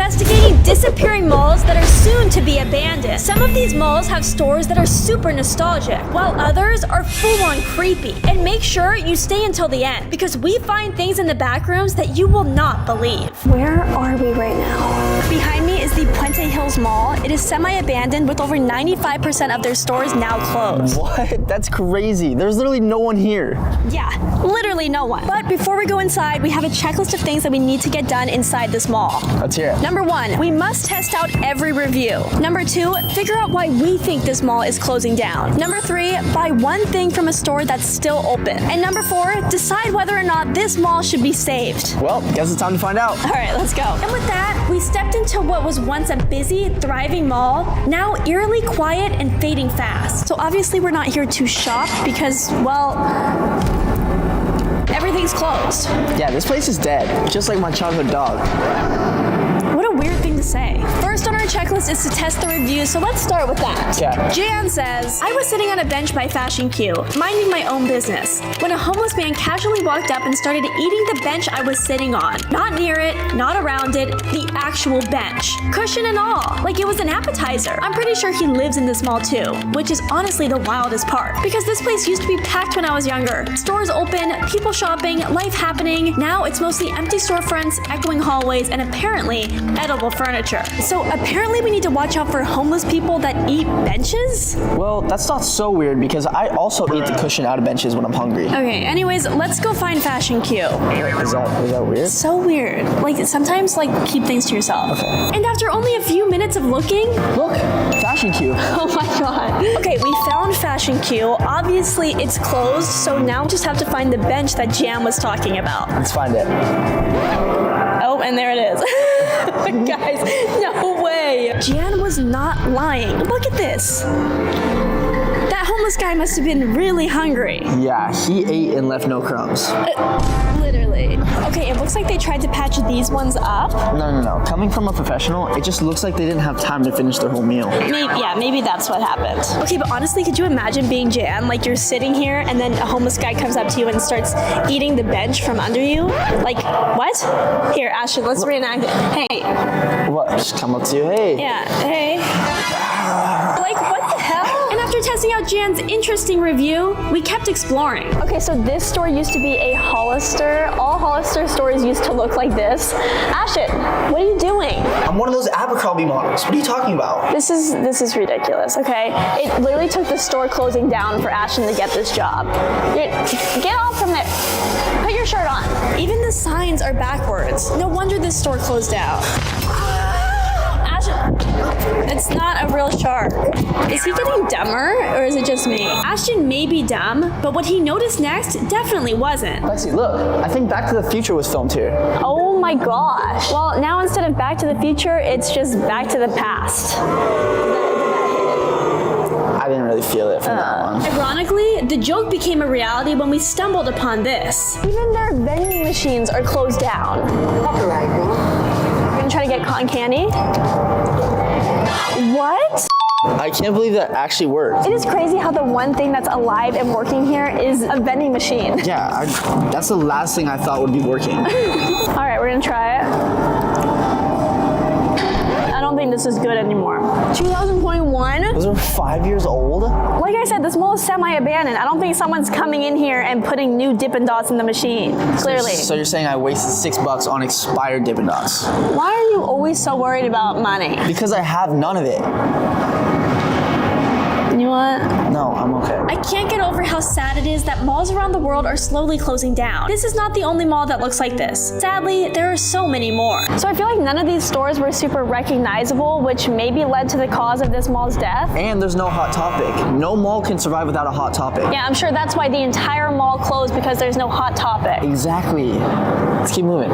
investigating disappearing malls that are soon to be abandoned. Some of these malls have stores that are super nostalgic, while others are full-on creepy. And make sure you stay until the end, because we find things in the back rooms that you will not believe. Where are we right now? Behind me is the Puente Hills Mall. It is semi-abandoned with over 95% of their stores now closed. What? That's crazy. There's literally no one here. Yeah, literally no one. But before we go inside, we have a checklist of things that we need to get done inside this mall. Let's hear it. Number 1, we must test out every review. Number 2, figure out why we think this mall is closing down. Number 3, buy one thing from a store that's still open. And number 4, decide whether or not this mall should be saved. Well, guess it's time to find out. All right, let's go. And with that, we stepped into what was once a busy, thriving mall, now eerily quiet and fading fast. So obviously we're not here to shop because, well, everything's closed. Yeah, this place is dead, just like my childhood dog. What a weird thing to say. First on our checklist is to test the reviews, so let's start with that. Yeah. Jan says, I was sitting on a bench by Fashion Q, minding my own business, when a homeless man casually walked up and started eating the bench I was sitting on. Not near it, not around it, the actual bench. Cushion and all, like it was an appetizer. I'm pretty sure he lives in this mall too, which is honestly the wildest part, because this place used to be packed when I was younger. Stores open, people shopping, life happening. Now it's mostly empty storefronts, echoing hallways, and apparently edible furniture. So apparently we need to watch out for homeless people that eat benches? Well, that's not so weird because I also eat the cushion out of benches when I'm hungry. Okay, anyways, let's go find Fashion Q. Is that weird? So weird. Like, sometimes, keep things to yourself. Okay. And after only a few minutes of looking... Look, Fashion Q. Oh my god. Okay, we found Fashion Q. Obviously, it's closed, so now we just have to find the bench that Jan was talking about. Let's find it. Oh, and there it is. Guys, no way. Jan was not lying. Look at this. That homeless guy must have been really hungry. Yeah, he ate and left no crumbs. Literally. Okay, it looks like they tried to patch these ones up. No. Coming from a professional, it just looks like they didn't have time to finish their whole meal. Maybe that's what happened. Okay, but honestly, could you imagine being Jan? Like, you're sitting here and then a homeless guy comes up to you and starts eating the bench from under you? Like, what? Here, Ashton, let's reenact it. Hey. What? Just come up to you, hey. Yeah, hey. Like, what the hell? And after testing out Jan's interesting review, we kept exploring. Okay, so this store used to be a Hollister. All Hollister stores used to look like this. Ashton, what are you doing? I'm one of those Abercrombie models. What are you talking about? This is ridiculous, okay? It literally took the store closing down for Ashton to get this job. Get off from there. Put your shirt on. Even the signs are backwards. No wonder this store closed down. It's not a real shark. Is he getting dumber, or is it just me? Ashton may be dumb, but what he noticed next definitely wasn't. Lexi, look. I think Back to the Future was filmed here. Oh my gosh. Well, now instead of Back to the Future, it's just Back to the Past. I didn't really feel it from that one. Ironically, the joke became a reality when we stumbled upon this. Even their vending machines are closed down. We're gonna try to get cotton candy. What? I can't believe that actually worked. It is crazy how the one thing that's alive and working here is a vending machine. Yeah, that's the last thing I thought would be working. All right, we're gonna try it. I don't think this is good anymore. 2021? Those are 5 years old? Like I said, this mall is semi-abandoned. I don't think someone's coming in here and putting new Dippin' Dots in the machine, clearly. So you're saying I wasted $6 on expired Dippin' Dots? Why are you always so worried about money? Because I have none of it. You want? No, I'm okay. I can't get over how sad it is that malls around the world are slowly closing down. This is not the only mall that looks like this. Sadly, there are so many more. So I feel like none of these stores were super recognizable, which maybe led to the cause of this mall's death. And there's no Hot Topic. No mall can survive without a Hot Topic. Yeah, I'm sure that's why the entire mall closed, because there's no Hot Topic. Exactly. Let's keep moving.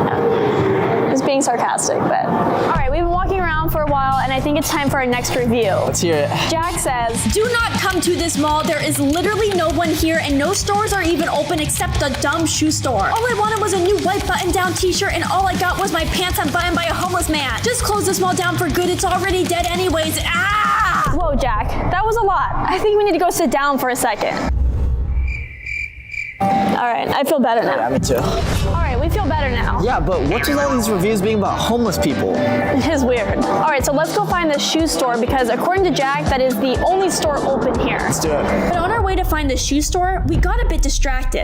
Just being sarcastic, but... All right, we've been walking around for a while, and I think it's time for our next review. Let's hear it. Jack says, do not come to this mall. There is literally no one here, and no stores are even open except the dumb shoe store. All I wanted was a new white button-down t-shirt, and all I got was my pants unbuttoned by a homeless man. Just close this mall down for good. It's already dead anyways. Ah! Whoa, Jack. That was a lot. I think we need to go sit down for a second. All right, I feel better now. Yeah, me too. All right, we we feel better now. Yeah, but what's with all these reviews being about homeless people? It is weird. All right, so let's go find the shoe store because according to Jack, that is the only store open here. Let's do it. But on our way to find the shoe store, we got a bit distracted.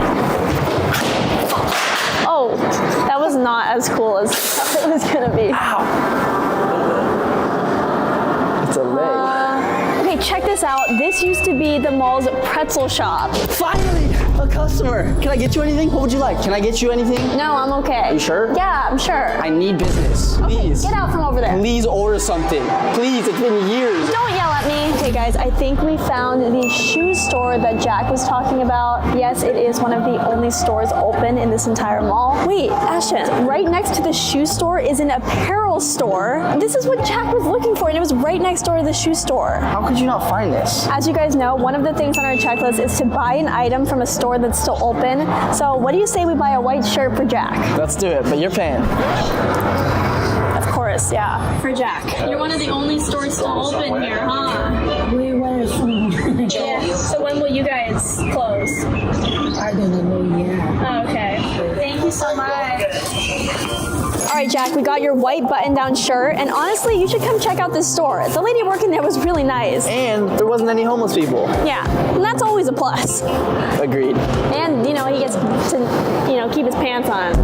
Oh, that was not as cool as it was gonna be. Ow. It's a leg. Okay, check this out. This used to be the mall's pretzel shop. Finally, a customer. Can I get you anything? What would you like? Can I get you anything? No, I'm okay. You sure? Yeah, I'm sure. I need business. Please. Get out from over there. Please order something. Please, it's been years. Don't yell at me. Okay, guys, I think we found the shoe store that Jack was talking about. Yes, it is one of the only stores open in this entire mall. Wait, Ashton, right next to the shoe store is an apparel store. This is what Jack was looking for, and it was right next door to the shoe store. How could you not find this? As you guys know, one of the things on our checklist is to buy an item from a store that's still open. So what do you say we buy a white shirt for Jack? Let's do it, but you're paying. Of course, yeah. For Jack. You're one of the only stores still open here, huh? We were from Yeah. So when will you guys close? I don't know yet. Oh, okay. Thank you so much. All right, Jack, we got your white button-down shirt, and honestly, you should come check out this store. The lady working there was really nice. And there wasn't any homeless people. Yeah, and that's always a plus. Agreed. And, you know, he gets to, you know, keep his pants on.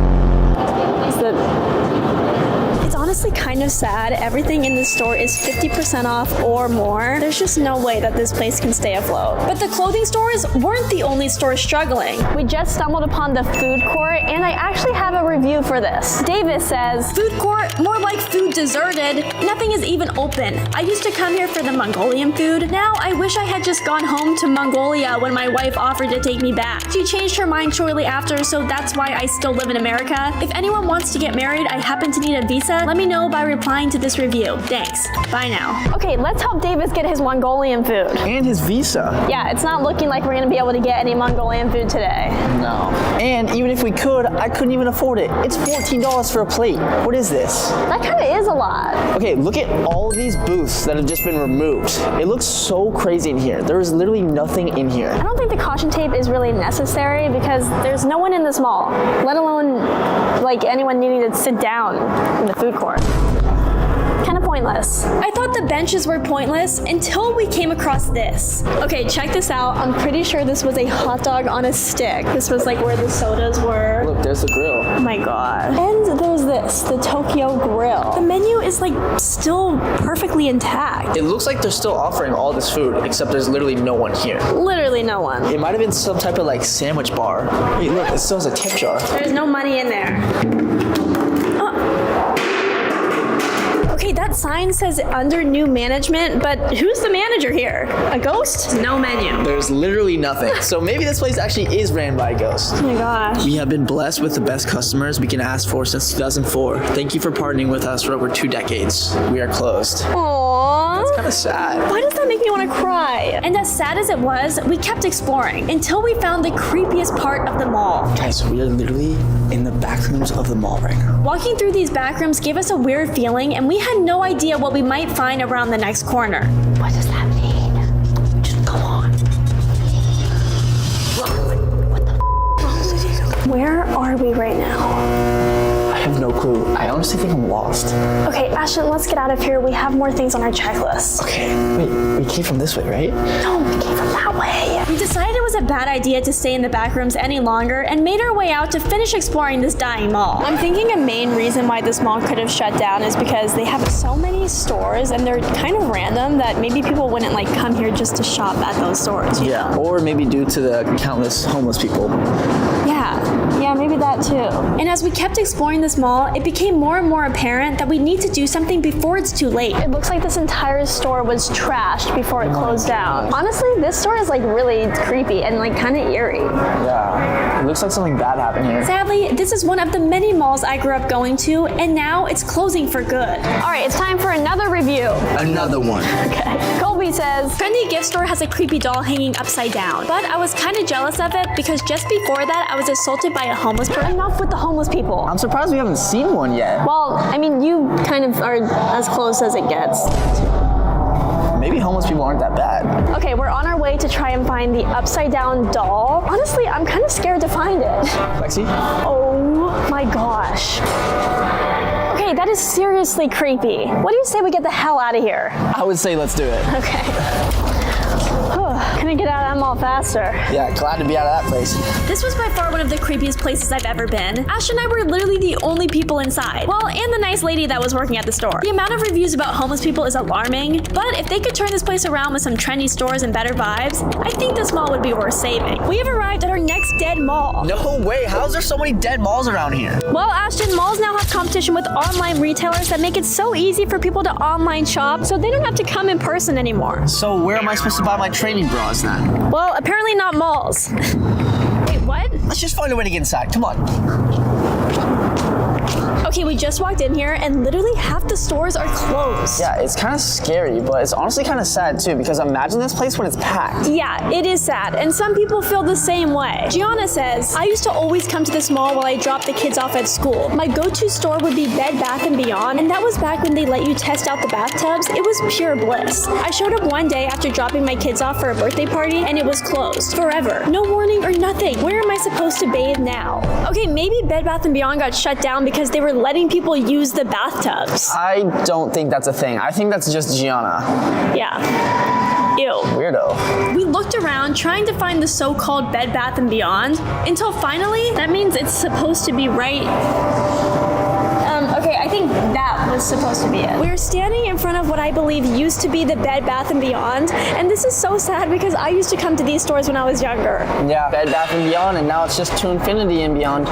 It's honestly kind of sad. Everything in this store is 50% off or more. There's just no way that this place can stay afloat. But the clothing stores weren't the only stores struggling. We just stumbled upon the food court, and I actually have a review for this. Davis says, food court, more like food deserted. Nothing is even open. I used to come here for the Mongolian food. Now I wish I had just gone home to Mongolia when my wife offered to take me back. She changed her mind shortly after, so that's why I still live in America. If anyone wants to get married, I happen to need a visa. Let me know by replying to this review. Thanks. Bye now. Okay, let's help Davis get his Mongolian food. And his visa. Yeah, it's not looking like we're gonna be able to get any Mongolian food today. No. And even if we could, I couldn't even afford it. It's $14 for a plate. What is this? That kind of is a lot. Okay, look at all of these booths that have just been removed. It looks so crazy in here. There is literally nothing in here. I don't think the caution tape is really necessary because there's no one in this mall, let alone like anyone needing to sit down in the food court. Kind of pointless. I thought the benches were pointless until we came across this. Okay, check this out. I'm pretty sure this was a hot dog on a stick. This was like where the sodas were. Look, there's the grill. Oh my god. And there's this, the Tokyo Grill. The menu is like still perfectly intact. It looks like they're still offering all this food, except there's literally no one here. Literally no one. It might have been some type of like sandwich bar. Hey, look, it still has a tip jar. There's no money in there. Okay, that sign says under new management, but who's the manager here? A ghost? No menu. There's literally nothing. So maybe this place actually is ran by a ghost. Oh my gosh. We have been blessed with the best customers we can ask for since 2004. Thank you for partnering with us for over 2 decades. We are closed. Aww. It's kind of sad. Why does that make me want to cry? And as sad as it was, we kept exploring until we found the creepiest part of the mall. Guys, we are literally in the back rooms of the mall right now. Walking through these back rooms gave us a weird feeling, and we had no idea what we might find around the next corner. What does that mean? Just go on. What the wrong with you? Where are we right now? I have no clue. I honestly think I'm lost. Okay, Ashton, let's get out of here. We have more things on our checklist. Okay, wait, we came from this way, right? No, we came from that way. We decided it was a bad idea to stay in the back rooms any longer and made our way out to finish exploring this dying mall. I'm thinking a main reason why this mall could have shut down is because they have so many stores and they're kind of random that maybe people wouldn't like come here just to shop at those stores. Yeah, or maybe due to the countless homeless people. Yeah, maybe that too. And as we kept exploring this mall, it became more and more apparent that we need to do something before it's too late. It looks like this entire store was trashed before it closed down. Honestly, this store is like really creepy and like kind of eerie. Yeah, it looks like something bad happened here. Sadly, this is one of the many malls I grew up going to, and now it's closing for good. All right, it's time for another review. Another one. Okay. Colby says, trendy gift store has a creepy doll hanging upside down, but I was kind of jealous of it because just before that, I was assaulted by a homeless person. Enough with the homeless people. I'm surprised we haven't seen one yet. Well, I mean, you kind of are as close as it gets. Maybe homeless people aren't that bad. Okay, we're on our way to try and find the upside down doll. Honestly, I'm kind of scared to find it. Lexi? Oh Oh my gosh. Okay, that is seriously creepy. What do you say we get the hell out of here? I would say let's do it. Okay. Can I get out of that mall faster? Yeah, glad to be out of that place. This was by far one of the creepiest places I've ever been. Ash and I were literally the only people inside. Well, and the nice lady that was working at the store. The amount of reviews about homeless people is alarming, but if they could turn this place around with some trendy stores and better vibes, I think this mall would be worth saving. We have arrived at our next dead mall. No way, how's there so many dead malls around here? Well, Ashton, malls now have competition with online retailers that make it so easy for people to online shop, so they don't have to come in person anymore. So where am I supposed to buy my training bras then? Well, apparently not malls. Wait, what? Let's just find a way to get inside, come on. Okay, we just walked in here and literally half the stores are closed. Yeah, it's kind of scary, but it's honestly kind of sad too, because imagine this place when it's packed. Yeah, it is sad, and some people feel the same way. Gianna says, I used to always come to this mall while I dropped the kids off at school. My go-to store would be Bed Bath & Beyond, and that was back when they let you test out the bathtubs. It was pure bliss. I showed up one day after dropping my kids off for a birthday party, and it was closed. Forever. No warning or nothing. Where am I supposed to bathe now? Okay, maybe Bed Bath & Beyond got shut down because they were letting people use the bathtubs. I don't think that's a thing. I think that's just Gianna. Yeah. Ew. Weirdo. We looked around trying to find the so-called Bed Bath & Beyond until finally, that means it's supposed to be right. Okay, I think that was supposed to be it. We're standing in front of what I believe used to be the Bed Bath & Beyond, and this is so sad because I used to come to these stores when I was younger. Yeah, Bed Bath & Beyond, and now it's just to infinity and beyond.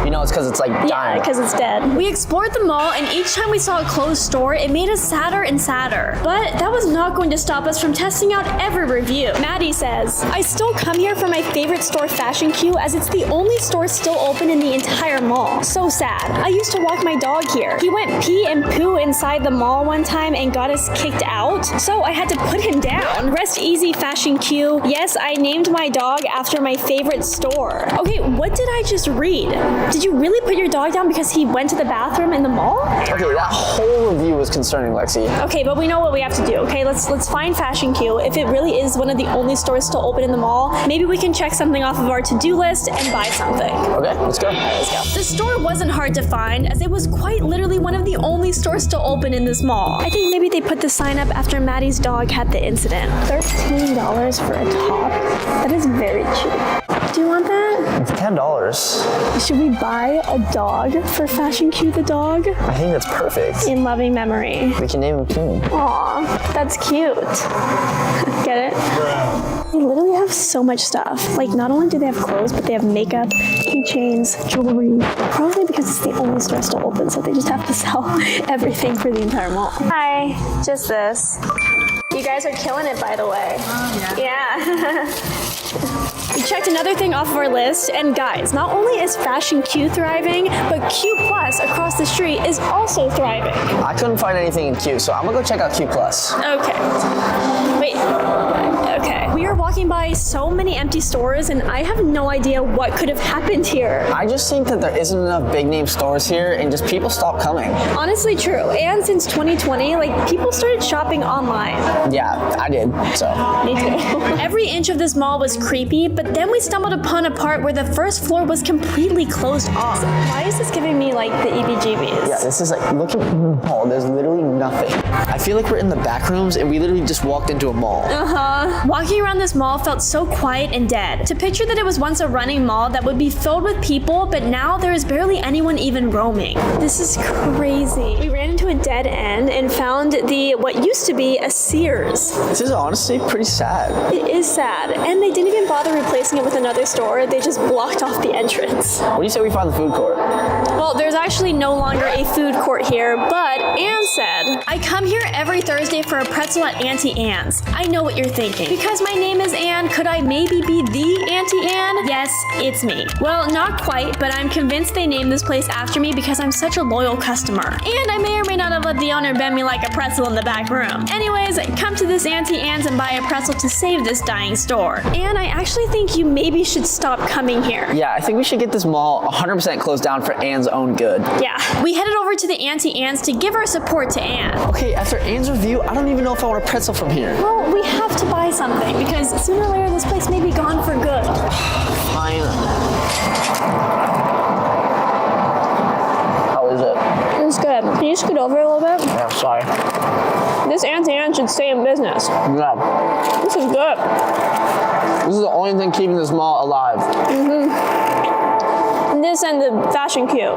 You know, it's because it's like dying. Yeah, because it's dead. We explored the mall, and each time we saw a closed store, it made us sadder and sadder. But that was not going to stop us from testing out every review. Maddie says, I still come here for my favorite store, Fashion Q, as it's the only store still open in the entire mall. So sad. I used to walk my dog here. He went pee and poo inside the mall one time and got us kicked out, so I had to put him down. Rest easy, Fashion Q. Yes, I named my dog after my favorite store. Okay, what did I just read? Did you really put your dog down because he went to the bathroom in the mall? Okay, that whole review was concerning, Lexi. Okay, but we know what we have to do, okay? Let's find Fashion Q. If it really is one of the only stores still open in the mall, maybe we can check something off of our to-do list and buy something. Okay, let's go. Let's go. The store wasn't hard to find, as it was quite literally one of the only stores still open in this mall. I think maybe they put the sign up after Maddie's dog had the incident. $13 for a top? That is very cheap. Do you want that? It's $10. Should we buy a dog for Fashion Q the dog? I think that's perfect. In loving memory. We can name him King. Aw, that's cute. Get it? They literally have so much stuff. Like, not only do they have clothes, but they have makeup, keychains, jewelry. Probably because it's the only store still open, so they just have to sell everything for the entire mall. Hi, just this. You guys are killing it, by the way. Oh, yeah. Yeah. We checked another thing off of our list, and guys, not only is Fashion Q thriving, but Q Plus across the street is also thriving. I couldn't find anything in Q, so I'm gonna go check out Q Plus. Okay. Wait. Okay. We are walking by so many empty stores, and I have no idea what could have happened here. I just think that there isn't enough big name stores here, and just people stop coming. Honestly, true. And since 2020, like, people started shopping online. Yeah, I did, so. Me too. Every inch of this mall was creepy, but then we stumbled upon a part where the first floor was completely closed off. Why is this giving me like the EBGBs? Yeah, this is like, look at the mall, there's literally nothing. I feel like we're in the back rooms and we literally just walked into a mall. Walking around this mall felt so quiet and dead. To picture that it was once a running mall that would be filled with people, but now there is barely anyone even roaming. This is crazy. We ran into a dead end and found what used to be a Sears. This is honestly pretty sad. It is sad, and they didn't even bother replacing it with another store. They just blocked off the entrance. What do you say we find the food court? Well, there's actually no longer a food court here, but Anne said, I come here every Thursday for a pretzel at Auntie Anne's. I know what you're thinking. Because my name is Anne, could I maybe be the Auntie Anne? Yes, it's me. Well, not quite, but I'm convinced they named this place after me because I'm such a loyal customer. And I may or may not have let the owner bend me like a pretzel in the back room. Anyways, come to this Auntie Anne's and buy a pretzel to save this dying store. And I actually think you maybe should stop coming here. Yeah, I think we should get this mall 100% closed down for Anne's own good. Yeah. We headed over to the Auntie Anne's to give our support to Anne. Okay, after Anne's review, I don't even know if I want a pretzel from here. Well, we have to buy something because sooner or later this place may be gone for good. Fine. good. Can you scoot over a little bit? Yeah, sorry. This Auntie Anne should stay in business. Yeah. This is good. This is the only thing keeping this mall alive. This and the fashion queue.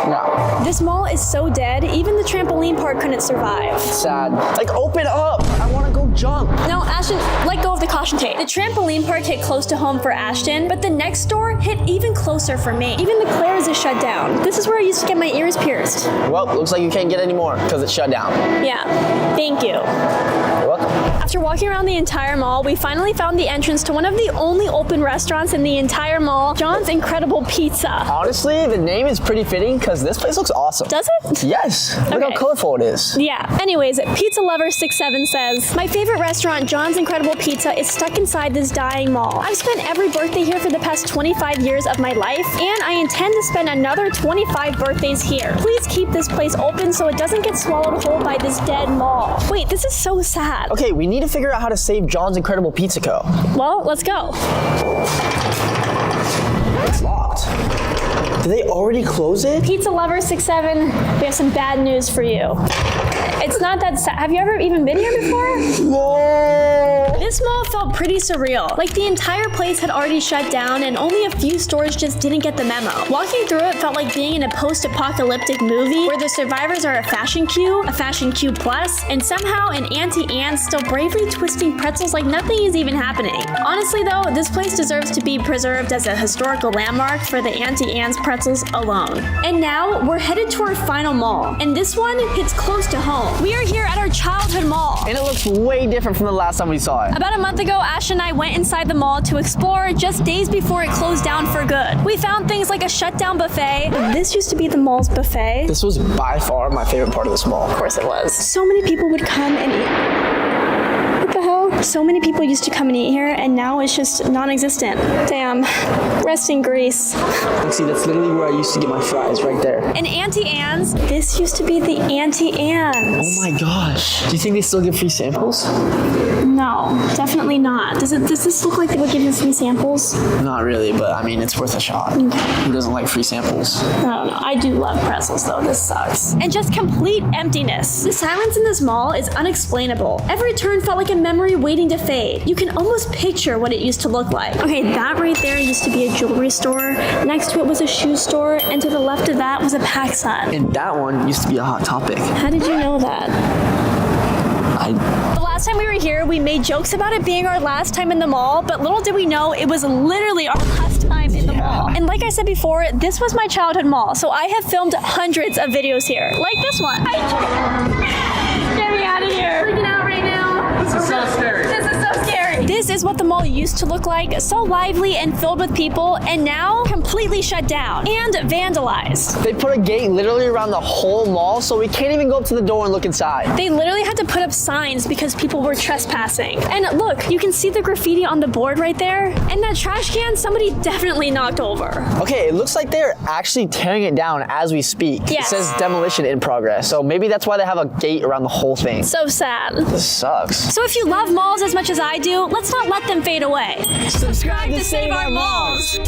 Yeah. This mall is so dead, even the trampoline park couldn't survive. Sad. Like, open up. I want to go jump. No, Ashton, let go of the caution tape. The trampoline park hit close to home for Ashton, but the next door hit even closer for me. Even the Claire's is shut down. This is where I used to get my ears pierced. Well, looks like you can't get any more because it's shut down. Yeah, thank you. You're welcome. After walking around the entire mall, we finally found the entrance to one of the only open restaurants in the entire mall, John's Incredible Pizza. Honestly, the name is pretty fitting because this place looks awesome. Does it? Yes. Look how Okay. colorful it is. Yeah. Anyways, Pizza Lover 67 says, my favorite restaurant, John's Incredible Pizza, is stuck inside this dying mall. I've spent every birthday here for the past 25 years of my life, and I intend to spend another 25 birthdays here. Please keep this place open so it doesn't get swallowed whole by this dead mall. Wait, this is so sad. Okay, we need to figure out how to save John's Incredible Pizza Co. Well, let's go. It's locked. Did they already close it? Pizza Lover 67, we have some bad news for you. It's not that sad. Have you ever even been here before? Whoa! This mall felt pretty surreal. Like the entire place had already shut down and only a few stores just didn't get the memo. Walking through it felt like being in a post-apocalyptic movie where the survivors are a fashion queue plus, and somehow an Auntie Anne still bravely twisting pretzels like nothing is even happening. Honestly though, this place deserves to be preserved as a historical landmark for the Auntie Anne's pretzels alone. And now, we're headed to our final mall, and this one hits close to home. We are here at our childhood mall. And it looks way different from the last time we saw it. About a month ago, Ash and I went inside the mall to explore just days before it closed down for good. We found things like a shutdown buffet. This used to be the mall's buffet. This was by far my favorite part of this mall. Of course it was. So many people would come and eat. What the hell? So many people used to come and eat here, and now it's just non-existent. Damn. Rest in grease. Like, see, that's literally where I used to get my fries, right there. And Auntie Anne's, this used to be the Auntie Anne's. Oh my gosh. Do you think they still give free samples? No, definitely not. Does this look like they would give you free samples? Not really, but I mean, it's worth a shot. Who doesn't like free samples? I don't know. I do love pretzels though. This sucks. And just complete emptiness. The silence in this mall is unexplainable. Every turn felt like a memory waiting to fade. You can almost picture what it used to look like. Okay, that right there used to be a jewelry store. Next to it was a shoe store, and to the left of that was a PacSun. And that one used to be a Hot Topic. How did you know that? The last time we were here, we made jokes about it being our last time in the mall, but little did we know it was literally our last time in the mall. And like I said before, this was my childhood mall, so I have filmed hundreds of videos here, like this one. Get me out of here. Freaking out right now. This is so scary. This is so scary. This is what the mall used to look like, so lively and filled with people, and now completely shut down and vandalized. They put a gate literally around the whole mall, so we can't even go up to the door and look inside. They literally had to put up signs because people were trespassing. And look, you can see the graffiti on the board right there. And that trash can, somebody definitely knocked over. Okay, it looks like they're actually tearing it down as we speak. Yes. It says demolition in progress, so maybe that's why they have a gate around the whole thing. So sad. This sucks. So if you love malls as much as I do, let's not let them fade away. Subscribe to save our malls.